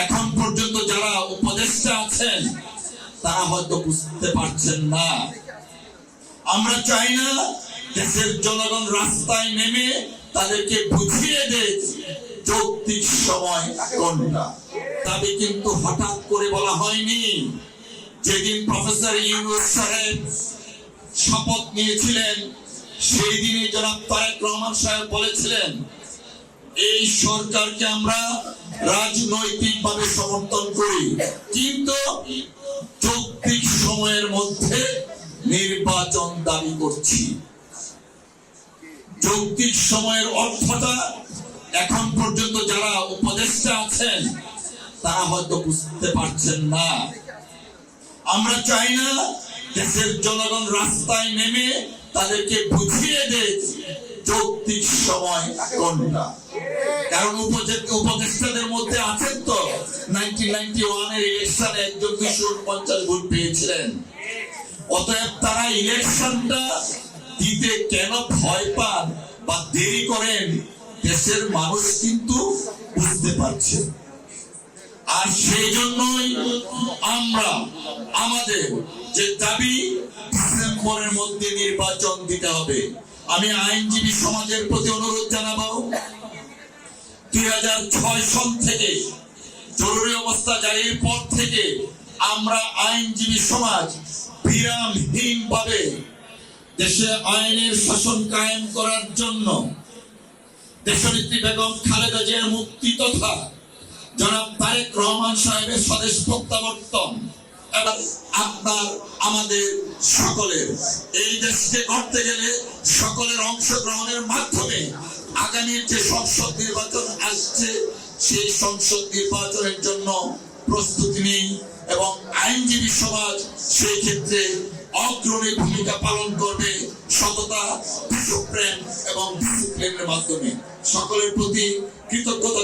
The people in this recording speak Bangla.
এখন পর্যন্ত যারা উপদেষ্টা আছেন তারা হয়তো বুঝতে পারছেন না। আমরা চাই না দেশের জনগণ রাস্তায় নেমে তাদেরকে বুঝিয়ে দেয় যৌক্তিক সময় কোনটা। তবে কিন্তু হঠাৎ করে বলা হয়নি। যেদিন প্রফেসর ইউনূস সাহেব শপথ নিয়েছিলেন সেই দিনই জনাব তারেক রহমান সাহেব বলেছিলেন এই সরকারকে আমরা রাজনৈতিকভাবে সমর্থন করি, কিন্তু যৌক্তিক সময়ের মধ্যে নির্বাচন দাবি করছি। যৌক্তিক সময়ের অর্থটা এখন পর্যন্ত যারা উপদেষ্টা আছেন তারা হয়তো বুঝতে পারছেন না। আমরা চাই না দেশের জনগণ রাস্তায় নেমে তাদেরকে বুঝিয়ে দেয় যৌক্তিক সময় কোনটা। কারণ উপদেষ্টাদের মধ্যে আছেন তো 1991 এর ইলেকশনে একজন 250 ভোট পেয়েছিলেন। অতএব তারা ইলেকশনটা দিতে কেন ভয় পান বা দেরি করেন দেশের মানুষ কিন্তু বুঝতে পারছে। আর সেই জন্যই আমরা আমাদের যে দাবি ডিসেম্বরের মধ্যে নির্বাচন দিতে হবে। আমি আইনজীবী সমাজের প্রতি অনুরোধ জানাবো 2006 সন থেকে জরুরি অবস্থা জারির পর থেকে আমরা আইনজীবী সমাজ বিরামহীন ভাবে দেশে আইনের শাসন কায়েম করার জন্য দেশনেত্রী বেগম খালেদা জিয়ার মুক্তি তথা জনাব তারেক রহমান সাহেবের স্বদেশ প্রত্যাবর্তন এবং আপনার আমাদের সকলের এই দেশকে করতে গেলে সকলের অংশগ্রহণের মাধ্যমে আগামীর যে সংসদ নির্বাচন আসছে সেই সংসদ নির্বাচনের জন্য প্রস্তুতি নেই এবং আইনজীবী সমাজ সেই ক্ষেত্রে অগ্রণী ভূমিকা পালন করবে সততা, দেশপ্রেম এবং ডিসিপ্লিনের মাধ্যমে। সকলের প্রতি কৃতজ্ঞতা।